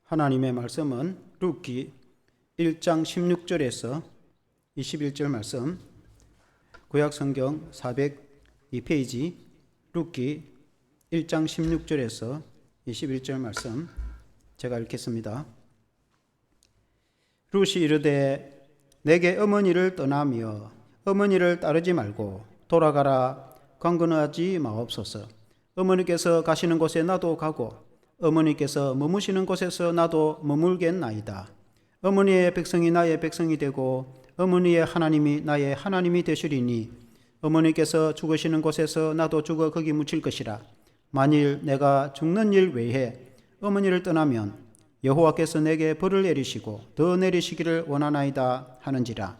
하나님의 말씀은 룻기 1장 16절에서 21절 말씀, 구약성경 402페이지 룻기 1장 16절에서 21절 말씀 제가 읽겠습니다. 룻이 이르되 내게 어머니를 떠나며 어머니를 따르지 말고 돌아가라 강건하지 마옵소서. 어머니께서 가시는 곳에 나도 가고 어머니께서 머무시는 곳에서 나도 머물겠나이다. 어머니의 백성이 나의 백성이 되고 어머니의 하나님이 나의 하나님이 되시리니 어머니께서 죽으시는 곳에서 나도 죽어 거기 묻힐 것이라. 만일 내가 죽는 일 외에 어머니를 떠나면 여호와께서 내게 벌을 내리시고 더 내리시기를 원하나이다 하는지라.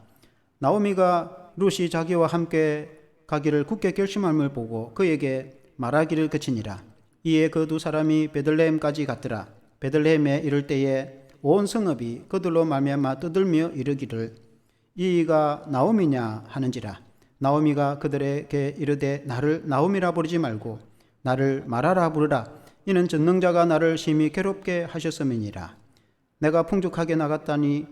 나오미가 룻이 자기와 함께 가기를 굳게 결심함을 보고 그에게 말하기를 그치니라. 이에 그 두 사람이 베들레헴까지 갔더라. 베들레헴에 이를 때에 온 성읍이 그들로 말미암아 떠들며 이르기를 이가 나오미냐 하는지라. 나오미가 그들에게 이르되 나를 나오미라 부르지 말고 나를 마라라 부르라. 이는 전능자가 나를 심히 괴롭게 하셨음이니라. 내가 풍족하게 나갔다니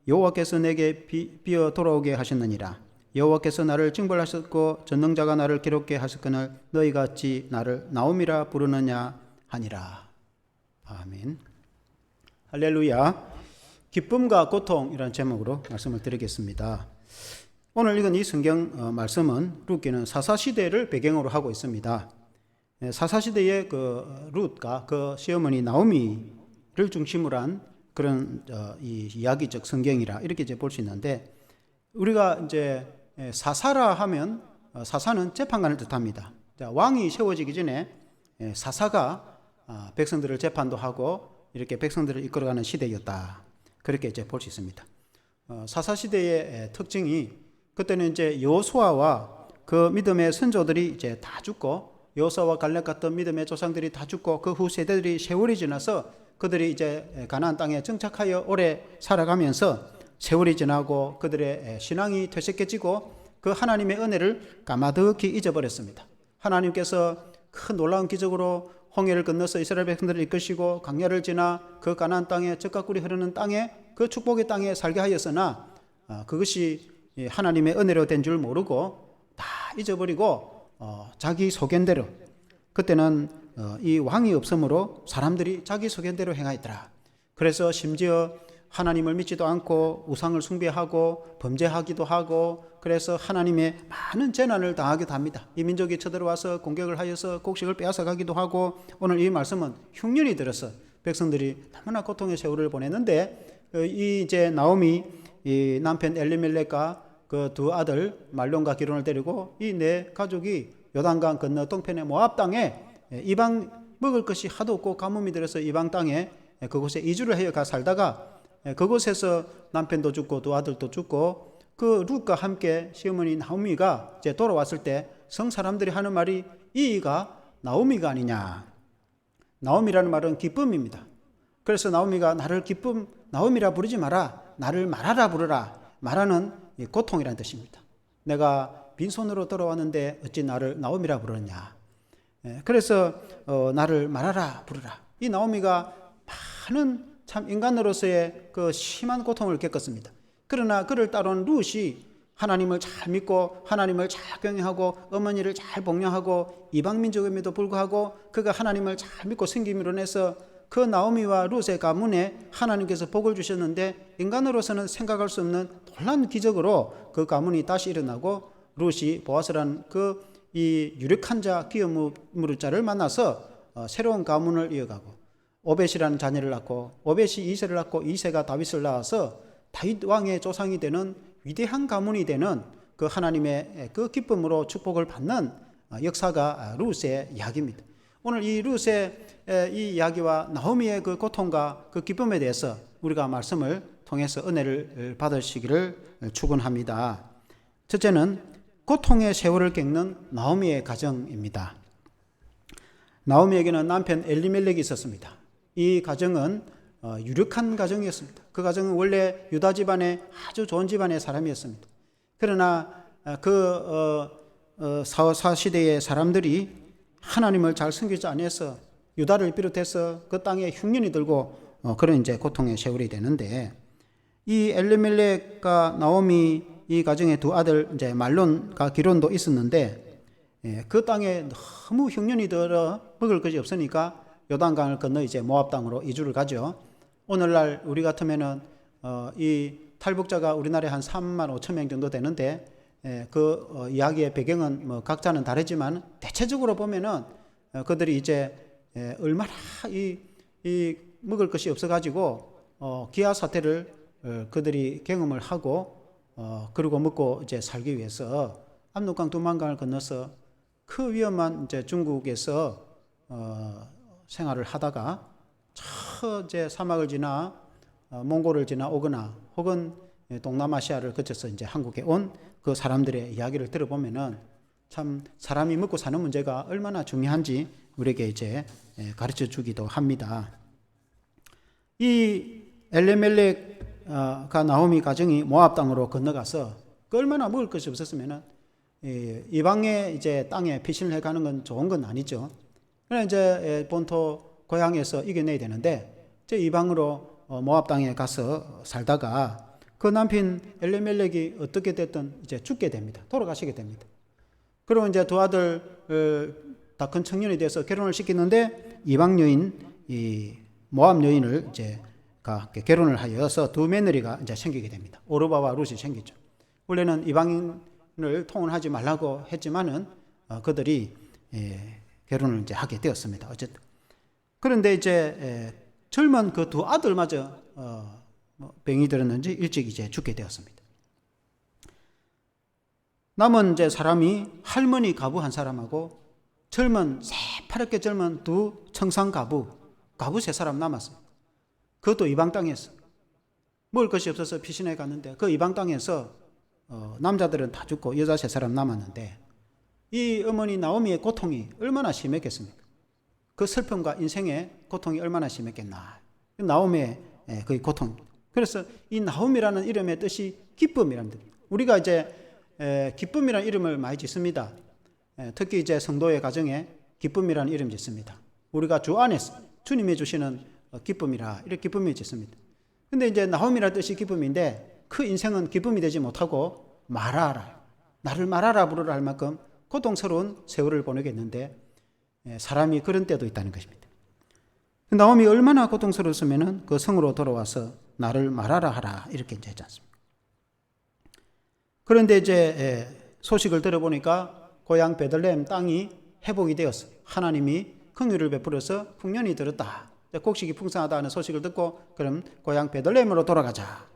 여호와께서 내게 비어 돌아오게 하셨느니라. 여호와께서 나를 징벌하셨고 전능자가 나를 괴롭게 하셨거늘 너희가 어찌 나를 나오미라 부르느냐 하니라. 아멘. 할렐루야. 기쁨과 고통이라는 제목으로 말씀을 드리겠습니다. 오늘 읽은 이 성경 말씀은 룻기는 사사시대를 배경으로 하고 있습니다. 사사시대의 그 룻과 그 시어머니 나오미를 중심으로 한 그런 이 이야기적 성경이라 이렇게 이제 볼 수 있는데, 우리가 이제 사사라 하면 사사는 재판관을 뜻합니다. 왕이 세워지기 전에 사사가 백성들을 재판도 하고 이렇게 백성들을 이끌어가는 시대였다. 그렇게 이제 볼 수 있습니다. 사사 시대의 특징이 그때는 이제 여호수아와 그 믿음의 선조들이 이제 다 죽고 여호수아와 갈렙 같은 믿음의 조상들이 다 죽고 그 후 세대들이 세월이 지나서 그들이 이제 가나안 땅에 정착하여 오래 살아가면서 세월이 지나고 그들의 신앙이 퇴색해지고 그 하나님의 은혜를 까마득히 잊어버렸습니다. 하나님께서 큰 놀라운 기적으로 홍해를 건너서 이스라엘 백성들을 이끄시고 강야를 지나 그 가나안 땅에 젖과 꿀이 흐르는 땅에 그 축복의 땅에 살게 하였으나 그것이 하나님의 은혜로 된 줄 모르고 다 잊어버리고 자기 소견대로, 그때는 이 왕이 없으므로 사람들이 자기 소견대로 행하였더라. 그래서 심지어 하나님을 믿지도 않고 우상을 숭배하고 범죄하기도 하고 그래서 하나님의 많은 재난을 당하기도 합니다. 이 민족이 쳐들어와서 공격을 하여서 곡식을 빼앗아 가기도 하고, 오늘 이 말씀은 흉년이 들어서 백성들이 너무나 고통의 세월을 보냈는데 이 이제 나오미 이 남편 엘리멜렉과 그 두 아들 말론과 기론을 데리고 이 네 가족이 요단강 건너 동편의 모압 땅에 이방 먹을 것이 하도 없고 가뭄이 들어서 이방 땅에 그곳에 이주를 해여 가 살다가 그곳에서 남편도 죽고 두 아들도 죽고 그 룻과 함께 시어머니 나오미가 이제 돌아왔을 때 성 사람들이 하는 말이 이가 나오미가 아니냐. 나오미라는 말은 기쁨입니다. 그래서 나오미가 나를 기쁨 나오미라 부르지 마라, 나를 마라라 부르라. 마라는 고통이라는 뜻입니다. 내가 빈손으로 돌아왔는데 어찌 나를 나오미라 부르느냐. 그래서 나를 마라라 부르라. 이 나오미가 많은 참 인간으로서의 그 심한 고통을 겪었습니다. 그러나 그를 따르는 룻이 하나님을 잘 믿고 하나님을 잘 경외하고 어머니를 잘 복령하고 이방 민족임에도 불구하고 그가 하나님을 잘 믿고 섬김으로 인해서 그 나오미와 룻의 가문에 하나님께서 복을 주셨는데 인간으로서는 생각할 수 없는 놀라운 기적으로 그 가문이 다시 일어나고 룻이 보아스라는 그 이 유력한 자 기업 무릇자를 만나서 새로운 가문을 이어가고 오벳이라는 자녀를 낳고 오벳이 이새를 낳고 이새가 다윗을 낳아서 다윗 왕의 조상이 되는 위대한 가문이 되는 그 하나님의 그 기쁨으로 축복을 받는 역사가 룻의 이야기입니다. 오늘 이 룻의 이 이야기와 나오미의 그 고통과 그 기쁨에 대해서 우리가 말씀을 통해서 은혜를 받으시기를 축원합니다. 첫째는 고통의 세월을 겪는 나오미의 가정입니다. 나오미에게는 남편 엘리멜렉이 있었습니다. 이 가정은 유력한 가정이었습니다. 그 가정은 원래 유다 집안의 아주 좋은 집안의 사람이었습니다. 그러나 그 사시대의 사람들이 하나님을 잘 섬기지 않아서 유다를 비롯해서 그 땅에 흉년이 들고 그런 이제 고통의 세월이 되는데, 이 엘리멜렉과 나오미 이 가정의 두 아들 이제 말론과 기론도 있었는데, 그 땅에 너무 흉년이 들어 먹을 것이 없으니까 요단강을 건너 이제 모압 땅으로 이주를 가죠. 오늘날 우리 같으면은 이 탈북자가 우리나라에 한 3만 5천 명 정도 되는데, 이야기의 배경은 뭐 각자는 다르지만 대체적으로 보면은 그들이 이제 얼마나 이 먹을 것이 없어가지고 기아 사태를 그들이 경험을 하고 그리고 먹고 이제 살기 위해서 압록강 두만강을 건너서 그 위험한 이제 중국에서 생활을 하다가 저 이제 사막을 지나 몽골을 지나 오거나 혹은 동남아시아를 거쳐서 이제 한국에 온 그 사람들의 이야기를 들어보면은 참 사람이 먹고 사는 문제가 얼마나 중요한지 우리에게 이제 가르쳐 주기도 합니다. 이 엘레멜렉과 나오미 가정이 모압 땅으로 건너가서 그 얼마나 먹을 것이 없었으면은 이방의 이제 땅에 피신을 해가는 건 좋은 건 아니죠. 그러나 이제 본토 고향에서 이겨내야 되는데 이제 이방으로 모압 땅에 가서 살다가 그 남편 엘레멜렉이 어떻게 됐든 이제 죽게 됩니다. 돌아가시게 됩니다. 그리고 이제 두 아들 다 큰 청년이 돼서 결혼을 시키는데 이방 여인 이 모압 여인을 이제 결혼을 하여서 두 며느리가 이제 생기게 됩니다. 오르바와 룻이 생기죠. 원래는 이방인을 통혼하지 말라고 했지만은 그들이 결혼을 이제 하게 되었습니다. 어쨌든 그런데 이제 젊은 그 두 아들마저 병이 들었는지 일찍 이제 죽게 되었습니다. 남은 이제 사람이 할머니 가부 한 사람하고 젊은 새파랗게 젊은 두 청상 가부 세 사람 남았습니다. 그것도 이방 땅에서 먹을 것이 없어서 피신해 갔는데 그 이방 땅에서 남자들은 다 죽고 여자 세 사람 남았는데 이 어머니 나오미의 고통이 얼마나 심했겠습니까? 그 슬픔과 인생의 고통이 얼마나 심했겠나. 나오미의 그 고통입니다. 그래서 이 나오미라는 이름의 뜻이 기쁨이랍니다. 우리가 이제 기쁨이라는 이름을 많이 짓습니다. 특히 이제 성도의 가정에 기쁨이라는 이름 짓습니다. 우리가 주 안에서 주님이 주시는 기쁨이라 이렇게 기쁨이 짓습니다. 근데 이제 나오미라는 뜻이 기쁨인데 그 인생은 기쁨이 되지 못하고 말하라, 나를 말하라 부르라 할 만큼 고통스러운 세월을 보내겠는데 사람이 그런 때도 있다는 것입니다. 나오미 얼마나 고통스러웠으면은 그 성으로 돌아와서 나를 말하라 하라 이렇게 이제 했지 않습니까? 그런데 이제 소식을 들어보니까 고향 베들레헴 땅이 회복이 되었어. 하나님이 긍휼을 베풀어서 풍년이 들었다. 곡식이 풍성하다는 소식을 듣고 그럼 고향 베들레헴으로 돌아가자.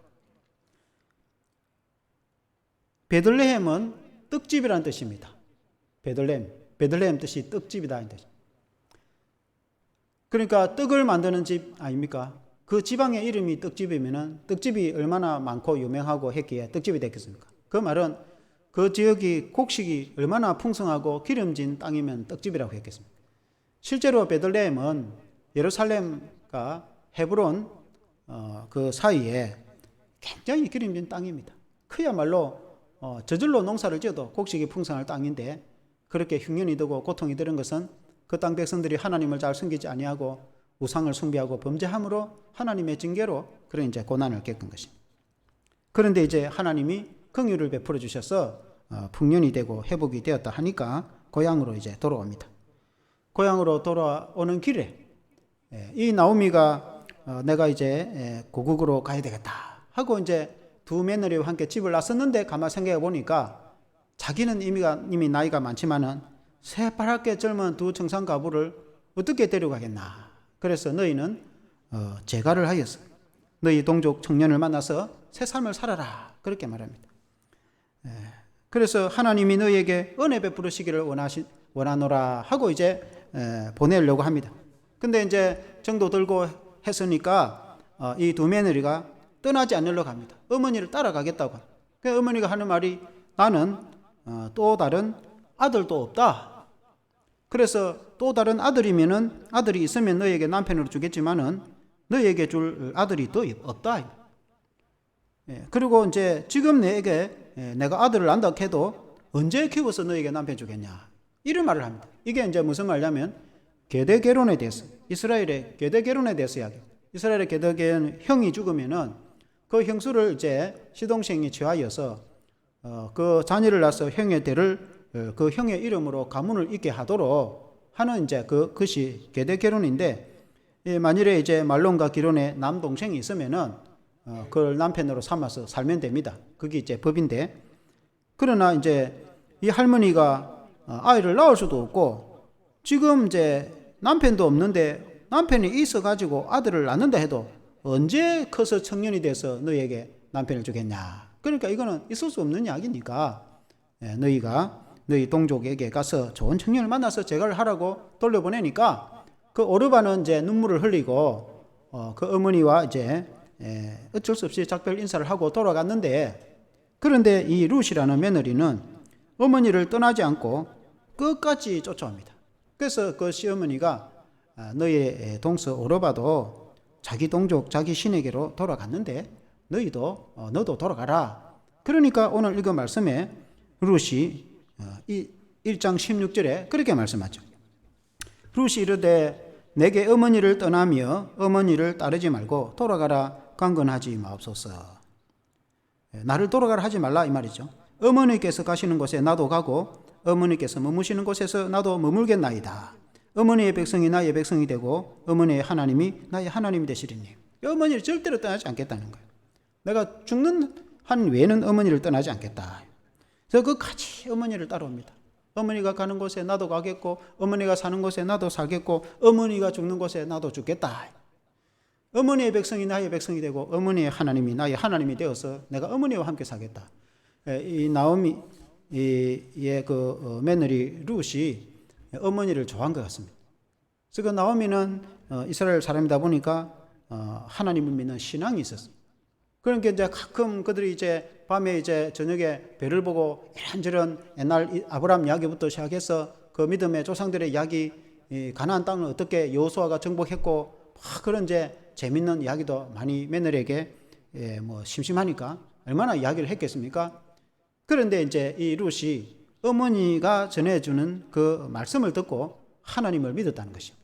베들레헴은 떡집이라는 뜻입니다. 베들레헴 뜻이 떡집이다. 그러니까 떡을 만드는 집 아닙니까? 그 지방의 이름이 떡집이면은 떡집이 얼마나 많고 유명하고 했기에 떡집이 됐겠습니까? 그 말은 그 지역이 곡식이 얼마나 풍성하고 기름진 땅이면 떡집이라고 했겠습니까? 실제로 베들레헴은 예루살렘과 헤브론 그 사이에 굉장히 기름진 땅입니다. 그야말로 저절로 농사를 지어도 곡식이 풍성할 땅인데 그렇게 흉년이 되고 고통이 드는 것은 그 땅 백성들이 하나님을 잘 섬기지 아니하고 우상을 숭배하고 범죄함으로 하나님의 징계로 그런 이제 고난을 겪은 것입니다. 그런데 이제 하나님이 긍휼을 베풀어 주셔서 풍년이 되고 회복이 되었다 하니까 고향으로 이제 돌아옵니다. 고향으로 돌아오는 길에 이 나오미가 내가 이제 고국으로 가야 되겠다 하고 이제 두 며느리와 함께 집을 나섰는데 가만 생각해 보니까 자기는 이미 나이가 많지만은 새파랗게 젊은 두 청상 가부를 어떻게 데려가겠나. 그래서 너희는 제가를 하였어. 너희 동족 청년을 만나서 새 삶을 살아라. 그렇게 말합니다. 그래서 하나님이 너희에게 은혜 베푸시기를 원하노라 하고 이제 보내려고 합니다. 근데 이제 정도 들고 했으니까 이 두 며느리가 떠나지 않으려고 합니다. 어머니를 따라가겠다고. 그 어머니가 하는 말이 나는 또 다른 아들도 없다. 그래서 또 다른 아들이면은 아들이 있으면 너희에게 남편으로 주겠지만은 너희에게 줄 아들이 또 없다. 그리고 이제 지금 내가 아들을 낳는다 해도 언제 키워서 너희에게 남편 주겠냐. 이런 말을 합니다. 이게 이제 무슨 말이냐면 계대 결혼에 대해서 이스라엘의 계대 결혼에 대해서 이야기합니다. 이스라엘의 계덕에는 형이 죽으면은 그 형수를 이제 시동생이 취하여서 그 자녀를 낳아서 형의 대를 그 형의 이름으로 가문을 잇게 하도록 하는 이제 그것이 계대 결혼인데, 만일에 이제 말론과 기론에 남동생이 있으면은 그걸 남편으로 삼아서 살면 됩니다. 그게 이제 법인데, 그러나 이제 이 할머니가 아이를 낳을 수도 없고 지금 이제 남편도 없는데 남편이 있어가지고 아들을 낳는다 해도 언제 커서 청년이 돼서 너희에게 남편을 주겠냐. 그러니까 이거는 있을 수 없는 이야기니까 너희가 너희 동족에게 가서 좋은 청년을 만나서 제가를 하라고 돌려보내니까 그 오르바는 이제 눈물을 흘리고 그 어머니와 이제 어쩔 수 없이 작별 인사를 하고 돌아갔는데, 그런데 이 룻이라는 며느리는 어머니를 떠나지 않고 끝까지 쫓아옵니다. 그래서 그 시어머니가 너의 동서 오르바도 자기 동족 자기 신에게로 돌아갔는데 너도 돌아가라. 그러니까 오늘 읽은 말씀에 룻이 1장 16절에 그렇게 말씀하죠. 룻이 이르되 내게 어머니를 떠나며 어머니를 따르지 말고 돌아가라 강건하지 마옵소서. 나를 돌아가라 하지 말라 이 말이죠. 어머니께서 가시는 곳에 나도 가고 어머니께서 머무시는 곳에서 나도 머물겠나이다. 어머니의 백성이 나의 백성이 되고 어머니의 하나님이 나의 하나님이 되시리니. 어머니를 절대로 떠나지 않겠다는 거예요. 내가 죽는 한 외에는 어머니를 떠나지 않겠다. 그래서 끝까지 어머니를 따라옵니다. 어머니가 가는 곳에 나도 가겠고 어머니가 사는 곳에 나도 살겠고 어머니가 죽는 곳에 나도 죽겠다. 어머니의 백성이 나의 백성이 되고 어머니의 하나님이 나의 하나님이 되어서 내가 어머니와 함께 살겠다. 이 나오미의 그 며느리 룻이 어머니를 좋아한 것 같습니다. 그래서 그 나오미는 이스라엘 사람이다 보니까 하나님을 믿는 신앙이 있었어요. 그러니까 이제 가끔 그들이 이제 밤에 이제 저녁에 별을 보고 이런저런 옛날 아브라함 이야기부터 시작해서 그 믿음의 조상들의 이야기, 가나안 땅을 어떻게 여호수아가 정복했고 그런 이제 재밌는 이야기도 많이 며느리에게 뭐 심심하니까 얼마나 이야기를 했겠습니까? 그런데 이제 이 룻이 어머니가 전해주는 그 말씀을 듣고 하나님을 믿었다는 것입니다.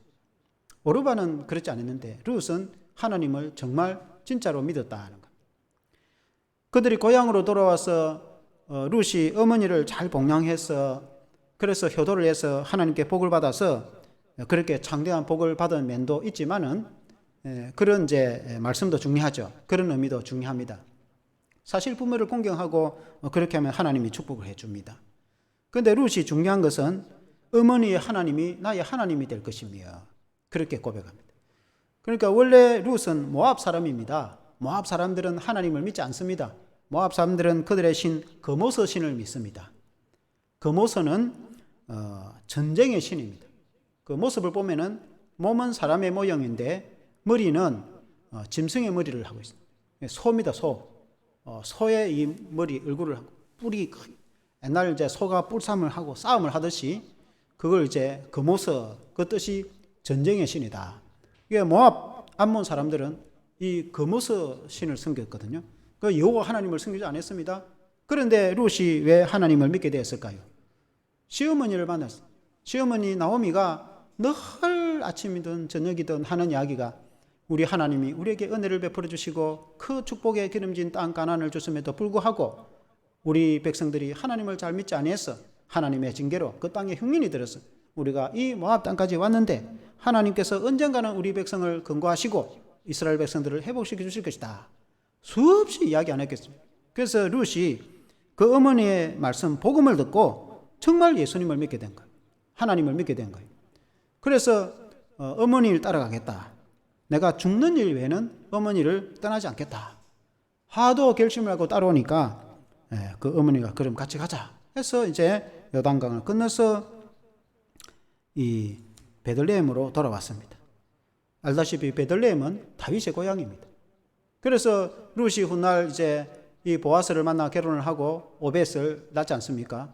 오르바는 그렇지 않았는데 룻은 하나님을 정말 진짜로 믿었다는 겁니다. 그들이 고향으로 돌아와서 룻이 어머니를 잘 봉양해서 그래서 효도를 해서 하나님께 복을 받아서 그렇게 창대한 복을 받은 면도 있지만은 그런 이제 말씀도 중요하죠. 그런 의미도 중요합니다. 사실 부모를 공경하고 그렇게 하면 하나님이 축복을 해줍니다. 그런데 룻이 중요한 것은 어머니의 하나님이 나의 하나님이 될 것이며 그렇게 고백합니다. 그러니까 원래 룻은 모압 사람입니다. 모압 사람들은 하나님을 믿지 않습니다. 모압 사람들은 그들의 신 거모서 신을 믿습니다. 거모서는 전쟁의 신입니다. 그 모습을 보면은 몸은 사람의 모형인데 머리는 짐승의 머리를 하고 있습니다. 소입니다, 소. 소의 이 머리, 얼굴을 하고 뿔이 옛날 이제 소가 뿔싸움을 하고 싸움을 하듯이 그걸 이제 거모서 그 뜻이 전쟁의 신이다. 이게 모압 암몬 사람들은 이 거모서 신을 섬겼거든요. 그 여호와 하나님을 섬기지 않았습니다. 그런데 룻이 왜 하나님을 믿게 되었을까요? 시어머니를 만났어요. 시어머니 나오미가 늘 아침이든 저녁이든 하는 이야기가 우리 하나님이 우리에게 은혜를 베풀어 주시고 그 축복에 기름진 땅 가나안을 줬음에도 불구하고 우리 백성들이 하나님을 잘 믿지 아니해서 하나님의 징계로 그 땅에 흉년이 들어서 우리가 이 모압 땅까지 왔는데 하나님께서 언젠가는 우리 백성을 건고하시고 이스라엘 백성들을 회복시켜 주실 것이다. 수없이 이야기 안 했겠습니까? 그래서 룻이 그 어머니의 말씀 복음을 듣고 정말 예수님을 믿게 된 거예요. 하나님을 믿게 된 거예요. 그래서 어머니를 따라가겠다. 내가 죽는 일 외에는 어머니를 떠나지 않겠다. 하도 결심을 하고 따라오니까 그 어머니가 그럼 같이 가자 해서 이제 요단강을 건너서 이 베들레헴으로 돌아왔습니다. 알다시피 베들레헴은 다윗의 고향입니다. 그래서 룻이 훗날 이제 이 보아스를 만나 결혼을 하고 오벳을 낳지 않습니까?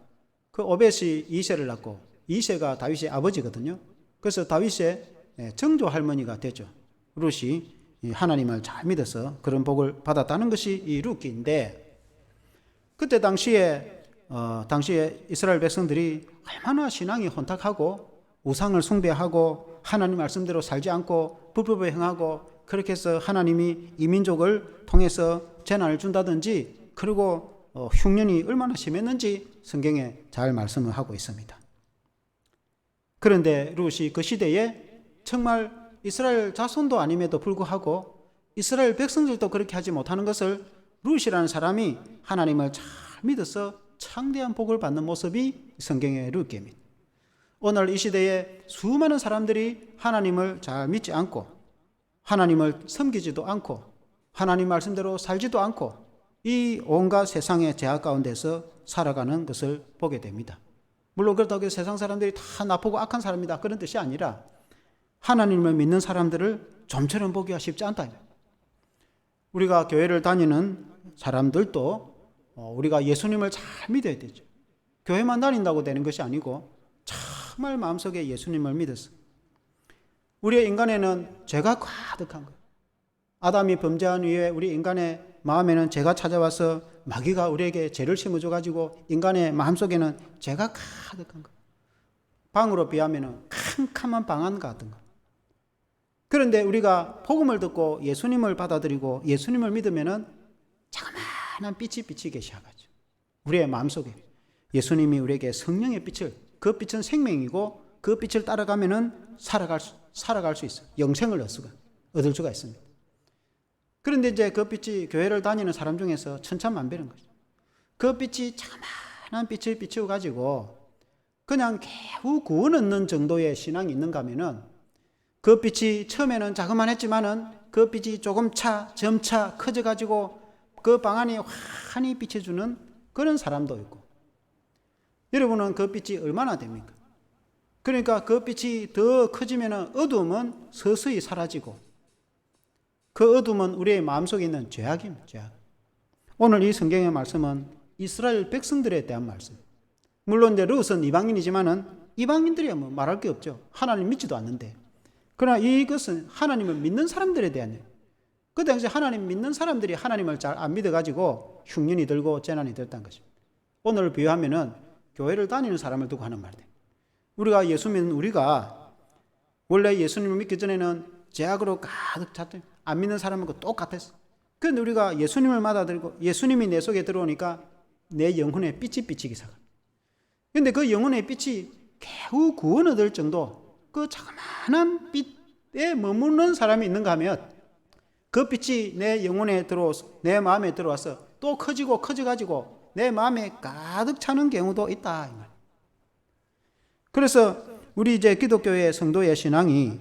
그 오벳이 이새를 낳고 이새가 다윗의 아버지거든요. 그래서 다윗의 정조 할머니가 되죠. 룻이 하나님을 잘 믿어서 그런 복을 받았다는 것이 이 룻기인데, 그때 당시에 이스라엘 백성들이 얼마나 신앙이 혼탁하고 우상을 숭배하고 하나님 말씀대로 살지 않고 불법에 행하고 그렇게 해서 하나님이 이 민족을 통해서 재난을 준다든지, 그리고 흉년이 얼마나 심했는지 성경에 잘 말씀을 하고 있습니다. 그런데 룻이 그 시대에 정말 이스라엘 자손도 아님에도 불구하고 이스라엘 백성들도 그렇게 하지 못하는 것을 룻이라는 사람이 하나님을 잘 믿어서 창대한 복을 받는 모습이 성경의 룻기입니다. 오늘 이 시대에 수많은 사람들이 하나님을 잘 믿지 않고 하나님을 섬기지도 않고 하나님 말씀대로 살지도 않고 이 온갖 세상의 제약 가운데서 살아가는 것을 보게 됩니다. 물론 그렇다고 해서 세상 사람들이 다 나쁘고 악한 사람이다, 그런 뜻이 아니라 하나님을 믿는 사람들을 좀처럼 보기가 쉽지 않다. 우리가 교회를 다니는 사람들도 우리가 예수님을 잘 믿어야 되죠. 교회만 다닌다고 되는 것이 아니고 정말 마음속에 예수님을 믿었어. 우리의 인간에는 죄가 가득한 거예요. 아담이 범죄한 이후에 우리 인간의 마음에는 죄가 찾아와서 마귀가 우리에게 죄를 심어줘가지고 인간의 마음속에는 죄가 가득한 거예요. 방으로 비하면 캄캄한 방 안 같은 거. 그런데 우리가 복음을 듣고 예수님을 받아들이고 예수님을 믿으면은 자그마한 빛이 비치기 시작하죠. 우리의 마음속에 예수님이 우리에게 성령의 빛을, 그 빛은 생명이고 그 빛을 따라가면은 살아갈 수 있어요. 영생을 얻을 수가 있습니다. 그런데 이제 그 빛이 교회를 다니는 사람 중에서 천차만별인 거죠. 그 빛이 자그마한 빛을 비추어 가지고 그냥 겨우 구원 얻는 정도의 신앙이 있는가 하면은 그 빛이 처음에는 자그만했지만은 그 빛이 점차 커져 가지고 그 방 안에 환히 비춰주는 그런 사람도 있고, 여러분은 그 빛이 얼마나 됩니까? 그러니까 그 빛이 더 커지면은 어두움은 서서히 사라지고, 그 어둠은 우리의 마음속에 있는 죄악입니다. 죄악. 오늘 이 성경의 말씀은 이스라엘 백성들에 대한 말씀. 물론 이제 룻은 이방인이지만은 이방인들이야 뭐 말할 게 없죠. 하나님 믿지도 않는데. 그러나 이것은 하나님을 믿는 사람들에 대한 일. 그 당시 하나님 믿는 사람들이 하나님을 잘 안 믿어가지고 흉년이 들고 재난이 들었다는 것입니다. 오늘 비유하면은 교회를 다니는 사람을 두고 하는 말이에요. 우리가 예수 믿는 우리가 원래 예수님을 믿기 전에는 죄악으로 가득 찼던, 안 믿는 사람하고 똑같았어. 그런데 우리가 예수님을 받아들이고 예수님이 내 속에 들어오니까 내 영혼에 빛이 비치기 시작합니다. 그런데 그 영혼의 빛이 겨우 구원 얻을 정도, 그 자그마한 빛에 머무는 사람이 있는가 하면 그 빛이 내 영혼에 들어와서 내 마음에 들어와서 또 커져가지고 내 마음에 가득 차는 경우도 있다. 그래서 우리 이제 기독교의 성도의 신앙이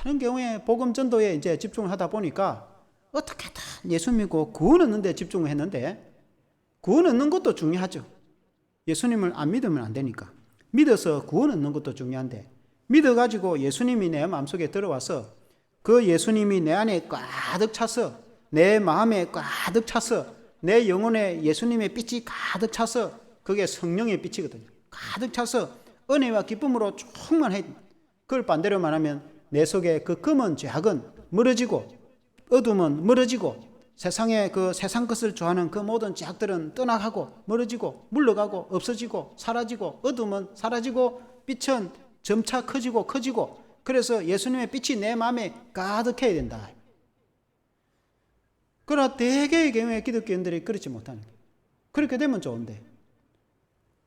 많은 경우에 복음 전도에 이제 집중을 하다 보니까 어떻게든 예수 믿고 구원 얻는 데 집중을 했는데, 구원 얻는 것도 중요하죠. 예수님을 안 믿으면 안 되니까. 믿어서 구원 얻는 것도 중요한데, 믿어가지고 예수님이 내 마음속에 들어와서 그 예수님이 내 안에 가득 차서, 내 마음에 가득 차서, 내 영혼에 예수님의 빛이 가득 차서, 그게 성령의 빛이거든요. 가득 차서 은혜와 기쁨으로 충만해. 그걸 반대로 말하면 내 속에 그 검은 죄악은 멀어지고, 어둠은 멀어지고, 세상의 그 세상 것을 좋아하는 그 모든 죄악들은 떠나가고 멀어지고 물러가고 없어지고 사라지고, 어둠은 사라지고 빛은 점차 커지고 그래서 예수님의 빛이 내 마음에 가득해야 된다. 그러나 대개의 경우에 기독교인들이 그렇지 못하는 거예요. 그렇게 되면 좋은데,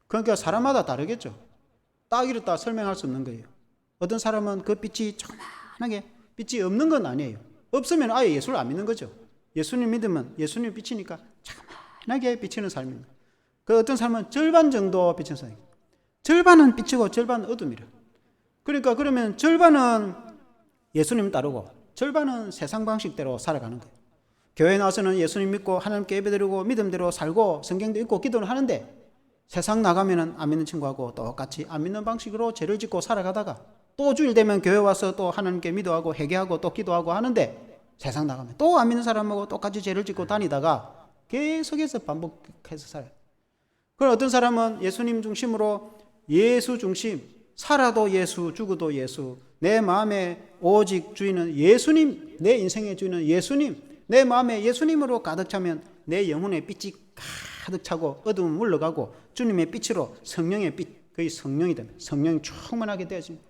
그러니까 사람마다 다르겠죠. 딱 이렇다 설명할 수 없는 거예요. 어떤 사람은 그 빛이 조그만하게, 빛이 없는 건 아니에요. 없으면 아예 예수를 안 믿는 거죠. 예수님 믿으면 예수님 빛이니까 조그만하게 비치는 삶입니다. 그 어떤 사람은 절반 정도 비치는 삶입니다. 절반은 빛이고 절반은 어둠이라. 그러니까 그러면 절반은 예수님 따르고 절반은 세상 방식대로 살아가는 거예요. 교회 나와서는 예수님 믿고 하나님께 예배드리고 믿음대로 살고 성경도 읽고 기도를 하는데, 세상 나가면은 안 믿는 친구하고 똑같이 안 믿는 방식으로 죄를 짓고 살아가다가 또 주일 되면 교회 와서 또 하나님께 믿어하고 회개하고 또 기도하고 하는데, 세상 나가면 또 안 믿는 사람하고 똑같이 죄를 짓고 다니다가 계속해서 반복해서 살아요. 그럼 어떤 사람은 예수님 중심으로, 예수 중심, 살아도 예수, 죽어도 예수, 내 마음에 오직 주인은 예수님, 내 인생의 주인은 예수님, 내 마음에 예수님으로 가득 차면 내 영혼의 빛이 가득 차고 어둠은 물러가고 주님의 빛으로, 성령의 빛, 거의 성령이 됩니다. 성령이 충만하게 되어집니다.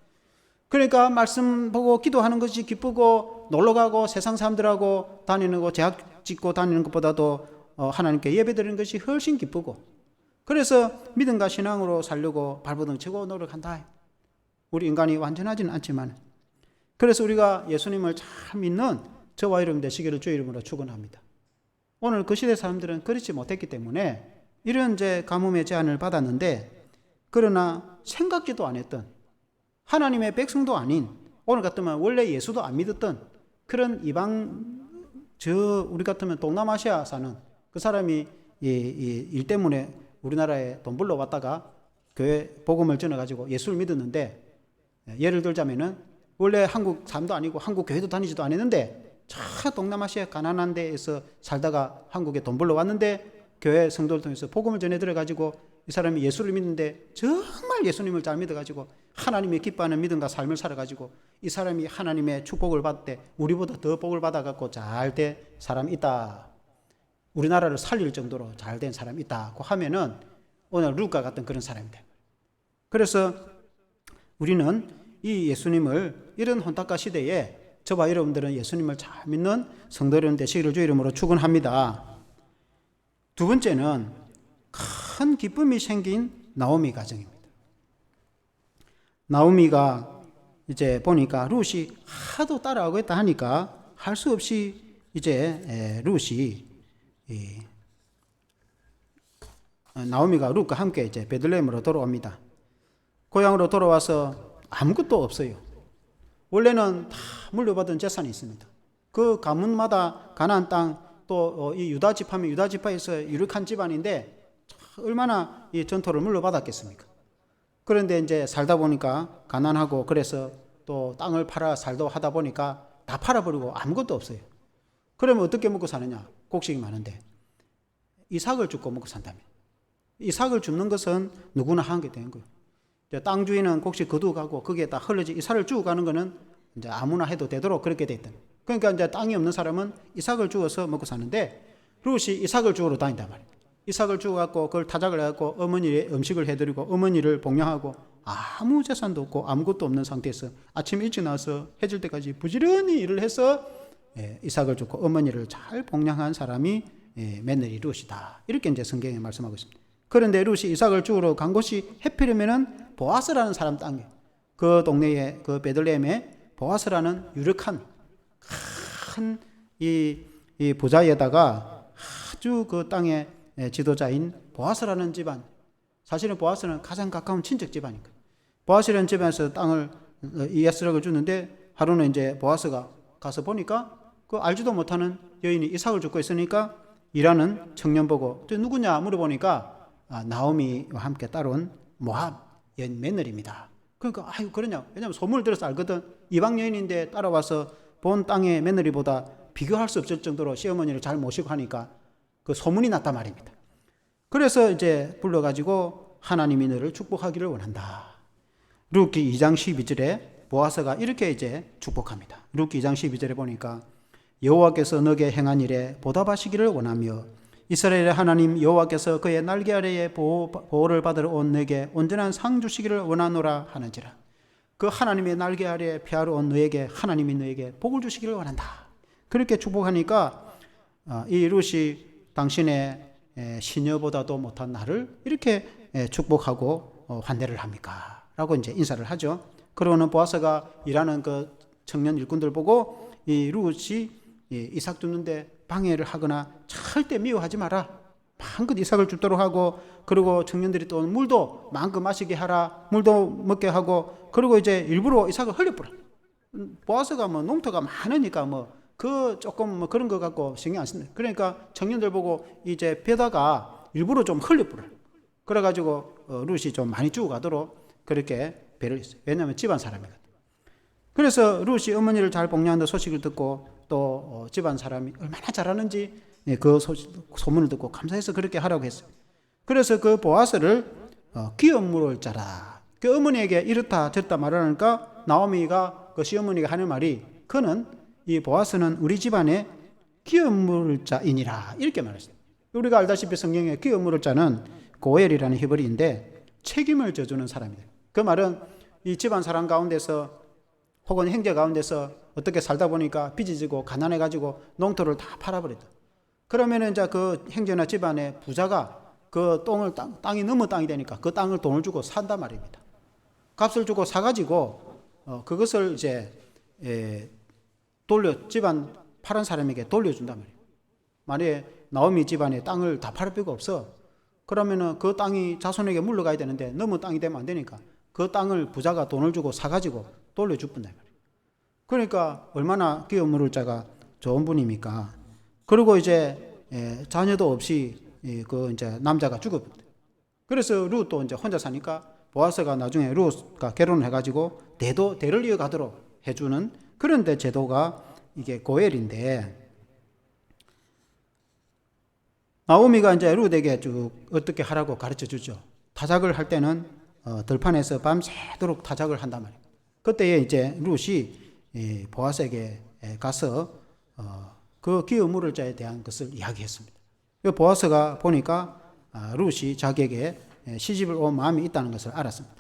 그러니까 말씀 보고 기도하는 것이 기쁘고 놀러가고 세상 사람들하고 다니는 거 제약 짓고 다니는 것보다도 하나님께 예배드리는 것이 훨씬 기쁘고, 그래서 믿음과 신앙으로 살려고 발버둥 치고 노력한다. 우리 인간이 완전하지는 않지만, 그래서 우리가 예수님을 잘 믿는 저와 여러분 되시기를 주의 이름으로 축원합니다. 오늘 그 시대 사람들은 그렇지 못했기 때문에 이런 이제 가뭄의 제한을 받았는데, 그러나 생각지도 안 했던 하나님의 백성도 아닌, 오늘 같으면 원래 예수도 안 믿었던 그런 이방, 우리 같으면 동남아시아 사는 그 사람이 일 때문에 우리나라에 돈 벌러 왔다가 교회 복음을 전해가지고 예수를 믿었는데, 예를 들자면은 원래 한국 사람도 아니고 한국 교회도 다니지도 않았는데 저 동남아시아 가난한 데에서 살다가 한국에 돈 벌러 왔는데 교회 성도를 통해서 복음을 전해 들어가지고 이 사람이 예수를 믿는데 정말 예수님을 잘 믿어가지고 하나님이 기뻐하는 믿음과 삶을 살아가지고 이 사람이 하나님의 축복을 받을 때 우리보다 더 복을 받아갖고 잘 된 사람이 있다, 우리나라를 살릴 정도로 잘 된 사람이 있다고 하면은 오늘 루카 같은 그런 사람이다. 그래서 우리는 이 예수님을 이런 혼탁한 시대에 저와 여러분들은 예수님을 잘 믿는 성도 여러분 되시기를 주의 이름으로 축원합니다. 두 번째는 큰 기쁨이 생긴 나오미 가정입니다. 나오미가 이제 보니까 룻이 하도 따라오고 있다 하니까 할 수 없이 이제 룻이 나오미가 룻과 함께 이제 베들레헴으로 돌아옵니다. 고향으로 돌아와서 아무것도 없어요. 원래는 다 물려받은 재산이 있습니다. 그 가문마다 가나안 땅, 또 이 유다 지파면 유다 지파에서 유력한 집안인데 얼마나 이 전토를 물려받았겠습니까? 그런데 이제 살다 보니까 가난하고, 그래서 또 땅을 팔아 살도 하다 보니까 다 팔아버리고 아무것도 없어요. 그러면 어떻게 먹고 사느냐? 곡식이 많은데 이삭을 줍고 먹고 산다면, 이삭을 줍는 것은 누구나 하게 되는 거예요. 땅 주인은 곡식 거두어가고 거기에다 흘러지 이삭을 주고 가는 거는 이제 아무나 해도 되도록 그렇게 돼 있다. 그러니까 이제 땅이 없는 사람은 이삭을 주어서 먹고 사는데, 룻이 이삭을 주우러 다닌단 말이에요. 이삭을 주워갖고 그걸 타작을 해갖고 어머니의 음식을 해드리고 어머니를 복양하고 아무 재산도 없고 아무것도 없는 상태에서 아침 일찍 나와서 해질 때까지 부지런히 일을 해서 이삭을 줍고 어머니를 잘 복양한 사람이 며느리 룻이다. 이렇게 이제 성경에 말씀하고 있습니다. 그런데 룻이 이삭을 주우러 간 곳이 해필이면은 보아스라는 사람 땅에, 그 동네에 그 베들레헴에 보아스라는 유력한 큰 이 부자에다가 아주 그 땅의 지도자인 보아스라는 집안, 사실은 보아스는 가장 가까운 친척 집안이니까 보아스라는 집안에서 땅을 이삭을 주는데, 하루는 이제 보아스가 가서 보니까 그 알지도 못하는 여인이 이삭을 줍고 있으니까 일하는 청년 보고 저 누구냐 물어보니까 나오미와 함께 따라온 모압 여인 며느리입니다. 그러니까 아유 그러냐, 왜냐면 소문을 들어서 알거든. 이방 여인인데 따라와서 본 땅의 며느리보다 비교할 수 없을 정도로 시어머니를 잘 모시고 하니까 그 소문이 났단 말입니다. 그래서 이제 불러가지고 하나님이 너를 축복하기를 원한다. 룻기 2장 12절에 보아스가 이렇게 이제 축복합니다. 룻기 2장 12절에 보니까 여호와께서 너에게 행한 일에 보답하시기를 원하며 이스라엘의 하나님 여호와께서 그의 날개 아래에 보호를 받으러 온 너에게 온전한 상 주시기를 원하노라 하는지라. 그 하나님의 날개 아래에 피하러 온 너에게 하나님이 너에게 복을 주시기를 원한다. 그렇게 축복하니까 이 룻이 당신의 시녀보다도 못한 나를 이렇게 축복하고 환대를 합니까? 라고 이제 인사를 하죠. 그러고는 보아스가 일하는 그 청년 일꾼들 보고 이 룻이 이삭 줍는데 방해를 하거나 절대 미워하지 마라. 마음껏 이삭을 줍도록 하고, 그리고 청년들이 또 물도 마음껏 마시게 하라. 물도 먹게 하고, 그리고 이제 일부러 이삭을 흘려뿌려. 보아스가 뭐 농토가 많으니까 그 조금 그런 거 갖고 신경 안 쓴다. 그러니까 청년들 보고 이제 배다가 일부러 좀 흘려뿌려. 그래가지고 룻이 좀 많이 주고 가도록 그렇게 배를 했어요. 왜냐하면 집안 사람이거든. 그래서 룻이 어머니를 잘 복양한다 소식을 듣고 또 집안 사람이 얼마나 잘하는지 그 소문을 듣고 감사해서 그렇게 하라고 했어요. 그래서 그 보아스를 기업 물을 자라. 그 어머니에게 이렇다 저렇다 말하니까 나오미가 그 시어머니가 하는 말이, 그는 이 보아스는 우리 집안의 기업 물을 자이니라 이렇게 말했어요. 우리가 알다시피 성경에 기업 물을 자는 고엘이라는 히브리인데 책임을 져주는 사람이다. 그 말은 이 집안 사람 가운데서 혹은 형제 가운데서 어떻게 살다 보니까 빚이 지고 가난해가지고 농토를 다 팔아버렸다. 그러면 이제 그 형제나 집안의 부자가 그 땅이 너무 땅이 되니까 그 땅을 돈을 주고 산단 말입니다. 값을 주고 사가지고 그것을 이제 집안 파란 사람에게 돌려준단 말이에요. 만약에 나오미 집안에 땅을 다 팔을 필요가 없어. 그러면은 그 땅이 자손에게 물러가야 되는데 너무 땅이 되면 안 되니까 그 땅을 부자가 돈을 주고 사가지고 돌려줄 뿐다 말이에요. 그러니까 얼마나 기업 물을 자가 좋은 분입니까? 그리고 이제 자녀도 없이 그 이제 남자가 죽어버렸대. 그래서 룻도 이제 혼자 사니까 보아스가 나중에 룻과 결혼을 해가지고 대를 이어가도록 해주는 그런 데 제도가 이게 고엘인데, 나오미가 이제 룻에게 쭉 어떻게 하라고 가르쳐 주죠. 타작을 할 때는 들판에서 밤새도록 타작을 한단 말이에요. 그때에 이제 룻이 보아스에게 가서 그 기업 물을 자에 대한 것을 이야기했습니다. 보아스가 보니까 룻이 자기에게 시집을 온 마음이 있다는 것을 알았습니다.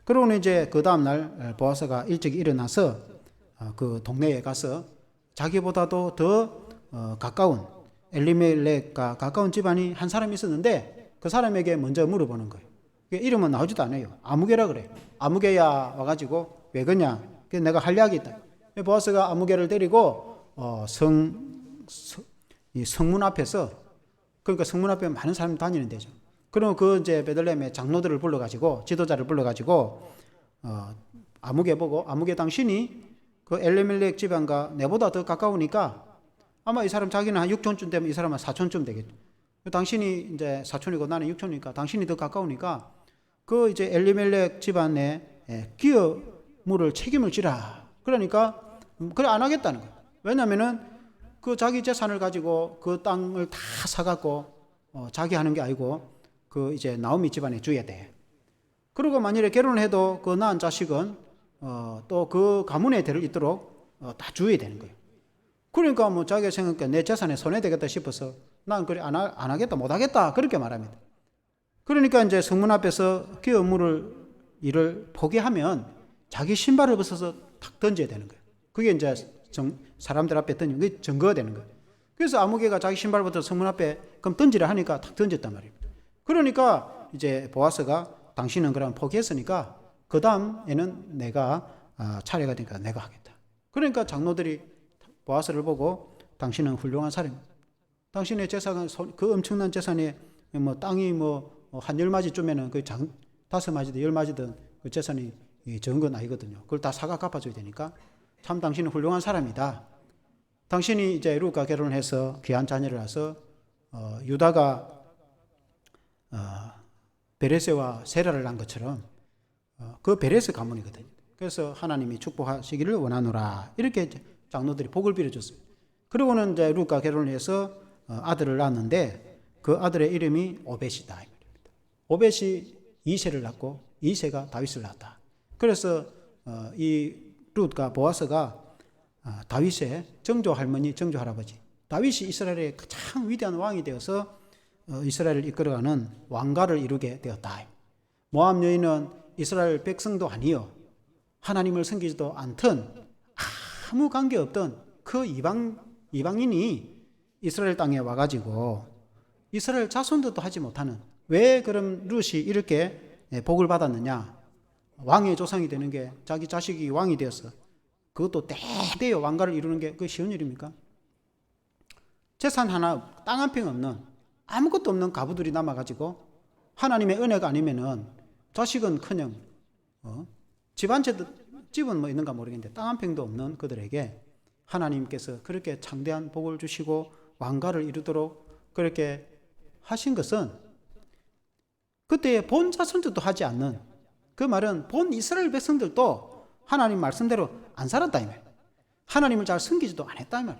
그러고는 이제 그 다음날 보아스가 일찍 일어나서 그 동네에 가서 자기보다도 더 가까운 엘리멜렉과 가까운 집안이 한 사람이 있었는데 그 사람에게 먼저 물어보는 거예요. 이름은 나오지도 않아요. 아무개라 그래. 아무개야 와가지고 왜 그러냐. 내가 할 이야기 있다. 보아스가 아무개를 데리고 성문 앞에서, 그러니까 성문 앞에 많은 사람이 다니는 데죠. 그럼 그 이제 베들레헴의 장로들을 불러가지고 지도자를 불러가지고 아무개 보고, 아무개 당신이 그 엘리멜렉 집안과 내보다 더 가까우니까 아마 이 사람 자기는 한 6촌쯤 되면 이 사람은 4촌쯤 되겠죠. 당신이 이제 4촌이고 나는 6촌이니까 당신이 더 가까우니까 그 이제 엘리멜렉 집안의 기업 물을 책임을 지라. 그러니까 그래 안 하겠다는 거예요. 왜냐면은 그 자기 재산을 가지고 그 땅을 다 사갖고 자기 하는 게 아니고 그 이제 나오미 집안에 줘야 돼. 그리고 만일에 결혼을 해도 그 낳은 자식은 또 그 가문의 대를 잇도록 다 줘야 되는 거예요. 그러니까 뭐 자기가 생각해 내 재산에 손해되겠다 싶어서 난 그래 안 하겠다 못 하겠다 그렇게 말합니다. 그러니까 이제 성문 앞에서 기업 물을 일을 포기하면 자기 신발을 벗어서 탁 던져야 되는 거예요. 그게 이제 사람들 앞에 던지는 게 증거가 되는 거예요. 그래서 아무개가 자기 신발부터 성문 앞에 그럼 던지라 하니까 탁 던졌단 말입니다. 그러니까 이제 보아스가 당신은 그럼 포기했으니까 그 다음에는 내가 차례가 되니까 내가 하겠다. 그러니까 장로들이 보아스를 보고 당신은 훌륭한 사람입니다. 당신의 재산은 그 엄청난 재산이 뭐 땅이 뭐 한 10마디쯤에는 그 5마디든 10마디든 그 재산이 적은 건 아니거든요. 그걸 다 사가 갚아줘야 되니까 참 당신은 훌륭한 사람이다. 당신이 이제 룻과 결혼을 해서 귀한 자녀를 낳아서 유다가 베레스와 세라를 낳은 것처럼 그 베레스 가문이거든요. 그래서 하나님이 축복하시기를 원하노라. 이렇게 장로들이 복을 빌어줬습니다. 그리고는 이제 룻과 결혼을 해서 아들을 낳았는데 그 아들의 이름이 오벳이다. 오벳이 이세를 낳고 이세가 다윗을 낳았다. 그래서 이 룻과 보아스가 다윗의 정조 할머니, 정조 할아버지, 다윗이 이스라엘의 가장 위대한 왕이 되어서 이스라엘을 이끌어가는 왕가를 이루게 되었다. 모압 여인은 이스라엘 백성도 아니요 하나님을 섬기지도 않던 아무 관계없던 그 이방인이 이스라엘 땅에 와가지고 이스라엘 자손들도 하지 못하는, 왜 그럼 룻이 이렇게 복을 받았느냐. 왕의 조상이 되는 게 자기 자식이 왕이 되었어. 그것도 대대의 왕가를 이루는 게 그 쉬운 일입니까? 재산 하나, 땅 한 평 없는, 아무것도 없는 가부들이 남아가지고 하나님의 은혜가 아니면은 자식은커녕 집 한 채, 집은 뭐 있는가 모르겠는데 땅 한 평도 없는 그들에게 하나님께서 그렇게 창대한 복을 주시고 왕가를 이루도록 그렇게 하신 것은 그때의 본 자손들도 하지 않는, 그 말은 본 이스라엘 백성들도 하나님 말씀대로 안 살았다 이 말. 하나님을 잘 섬기지도 않았다 이 말.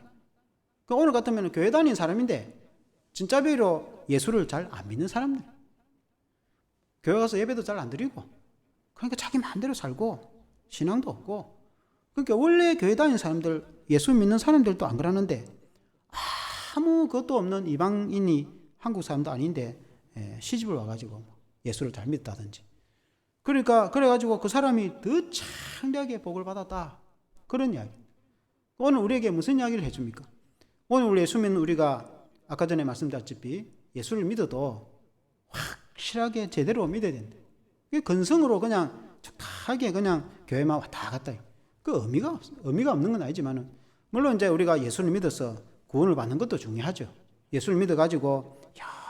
오늘 같으면 교회 다니는 사람인데 진짜 배로 예수를 잘 안 믿는 사람들, 교회 가서 예배도 잘 안 드리고, 그러니까 자기 마음대로 살고 신앙도 없고, 그러니까 원래 교회 다니는 사람들, 예수 믿는 사람들도 안 그러는데 아무 것도 없는 이방인이 한국 사람도 아닌데 시집을 와가지고 예수를 잘 믿다든지, 그러니까 그래가지고 그 사람이 더 창대하게 복을 받았다. 그런 이야기. 오늘 우리에게 무슨 이야기를 해줍니까? 오늘 우리 예수 믿는 우리가 아까 전에 말씀드렸다시피 예수를 믿어도 확실하게 제대로 믿어야 된다. 근성으로 그냥 촉하게 그냥 교회만 왔다 갔다. 그 의미가 없는 건 아니지만은, 물론 이제 우리가 예수를 믿어서 구원을 받는 것도 중요하죠. 예수를 믿어가지고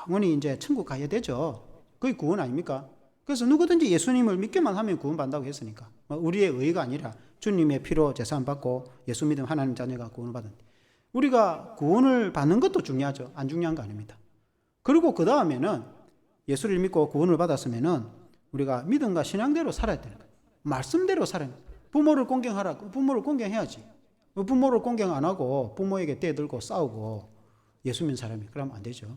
영원히 이제 천국 가야 되죠. 그게 구원 아닙니까? 그래서 누구든지 예수님을 믿기만 하면 구원받는다고 했으니까. 우리의 의가 아니라 주님의 피로 제사함 받고 예수 믿음 하나님 자녀가 구원을 받은. 우리가 구원을 받는 것도 중요하죠. 안 중요한 거 아닙니다. 그리고 그 다음에는 예수를 믿고 구원을 받았으면은 우리가 믿음과 신앙대로 살아야 되는 거예요. 말씀대로 살아야 돼요. 부모를 공경하라. 부모를 공경해야지. 부모를 공경 안 하고 부모에게 떼들고 싸우고 예수 믿는 사람이 그러면 안 되죠.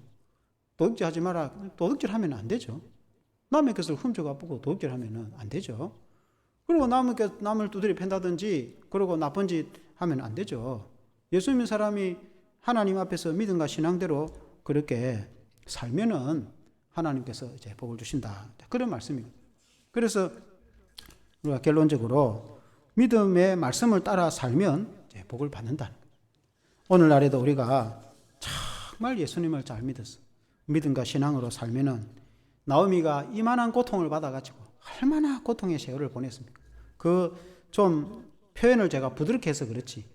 도둑질 하지 마라. 도둑질 하면 안 되죠. 남의 것을 훔쳐가 보고 도둑질 하면 안 되죠. 그리고 남을 두드려 팬다든지 그리고 나쁜 짓 하면 안 되죠. 예수 믿는 사람이 하나님 앞에서 믿음과 신앙대로 그렇게 살면은 하나님께서 이제 복을 주신다. 그런 말씀입니다. 그래서 우리가 결론적으로 믿음의 말씀을 따라 살면 이제 복을 받는다는 거예요. 오늘날에도 우리가 정말 예수님을 잘 믿어서 믿음과 신앙으로 살면은 나오미가 이만한 고통을 받아가지고 얼마나 고통의 세월을 보냈습니까? 그 좀 표현을 제가 부드럽게 해서 그렇지.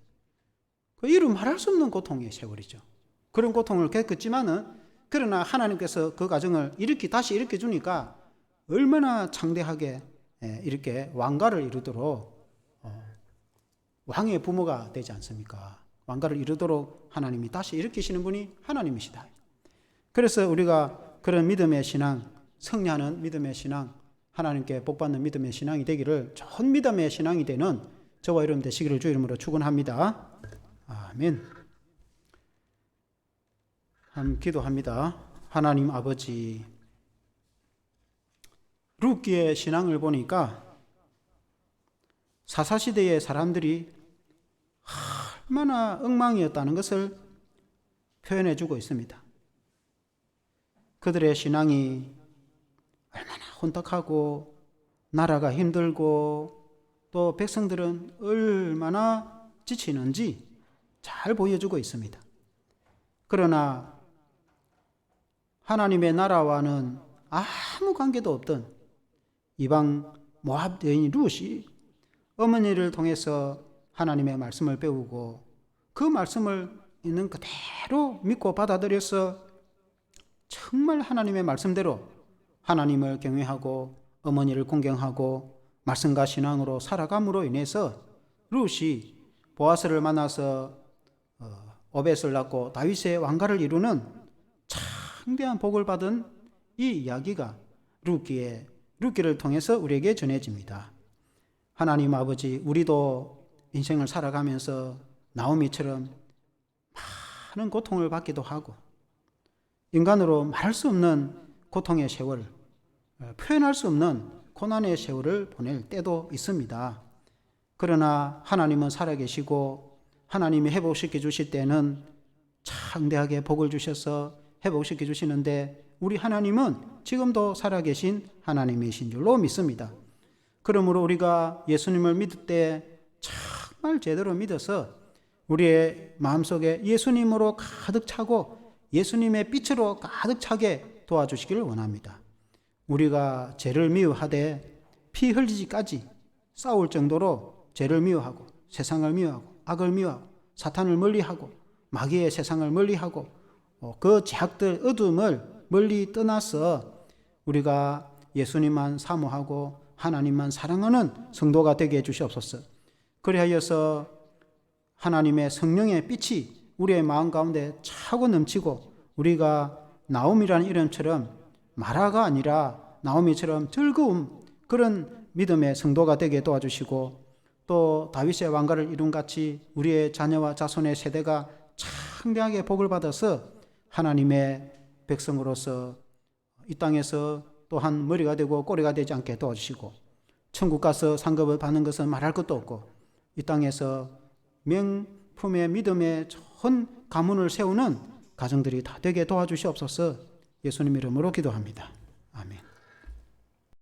그 이루 말할 수 없는 고통의 세월이죠. 그런 고통을 겪었지만은 그러나 하나님께서 그 가정을 다시 일으켜 주니까 얼마나 창대하게 이렇게 왕가를 이루도록 왕의 부모가 되지 않습니까? 왕가를 이루도록 하나님이 다시 일으키시는 분이 하나님이시다. 그래서 우리가 그런 믿음의 신앙, 승리하는 믿음의 신앙, 하나님께 복받는 믿음의 신앙이 되기를, 좋은 믿음의 신앙이 되는 저와 여러분 되시기를 주 이름으로 축원합니다. 아멘. 기도합니다. 하나님 아버지, 룻기의 신앙을 보니까 사사시대의 사람들이 얼마나 엉망이었다는 것을 표현해 주고 있습니다. 그들의 신앙이 얼마나 혼탁하고 나라가 힘들고 또 백성들은 얼마나 지치는지 잘 보여주고 있습니다. 그러나 하나님의 나라와는 아무 관계도 없던 이방 모압 여인 룻이 어머니를 통해서 하나님의 말씀을 배우고 그 말씀을 있는 그대로 믿고 받아들여서 정말 하나님의 말씀대로 하나님을 경외하고 어머니를 공경하고 말씀과 신앙으로 살아감으로 인해서 룻이 보아스를 만나서 오벳을 낳고 다윗의 왕가를 이루는 창대한 복을 받은 이 이야기가 룻기를 통해서 우리에게 전해집니다. 하나님 아버지, 우리도 인생을 살아가면서 나오미처럼 많은 고통을 받기도 하고 인간으로 말할 수 없는 고통의 세월, 표현할 수 없는 고난의 세월을 보낼 때도 있습니다. 그러나 하나님은 살아계시고 하나님이 회복시켜 주실 때는 창대하게 복을 주셔서 회복시켜 주시는데 우리 하나님은 지금도 살아계신 하나님이신 줄로 믿습니다. 그러므로 우리가 예수님을 믿을 때 정말 제대로 믿어서 우리의 마음속에 예수님으로 가득 차고 예수님의 빛으로 가득 차게 도와주시기를 원합니다. 우리가 죄를 미워하되 피 흘리기까지 싸울 정도로 죄를 미워하고 세상을 미워하고 악을 미워하고 사탄을 멀리하고 마귀의 세상을 멀리하고 그 죄악들 어둠을 멀리 떠나서 우리가 예수님만 사모하고 하나님만 사랑하는 성도가 되게 해주시옵소서. 그리하여서 하나님의 성령의 빛이 우리의 마음 가운데 차고 넘치고 우리가 나옴이라는 이름처럼 마라가 아니라 나오미처럼 즐거움, 그런 믿음의 성도가 되게 도와주시고 또 다윗의 왕가를 이룬 같이 우리의 자녀와 자손의 세대가 창대하게 복을 받아서 하나님의 백성으로서 이 땅에서 또한 머리가 되고 꼬리가 되지 않게 도와주시고 천국 가서 상급을 받는 것은 말할 것도 없고 이 땅에서 명품의 믿음의 좋은 가문을 세우는 가정들이 다 되게 도와주시옵소서. 예수님 이름으로 기도합니다.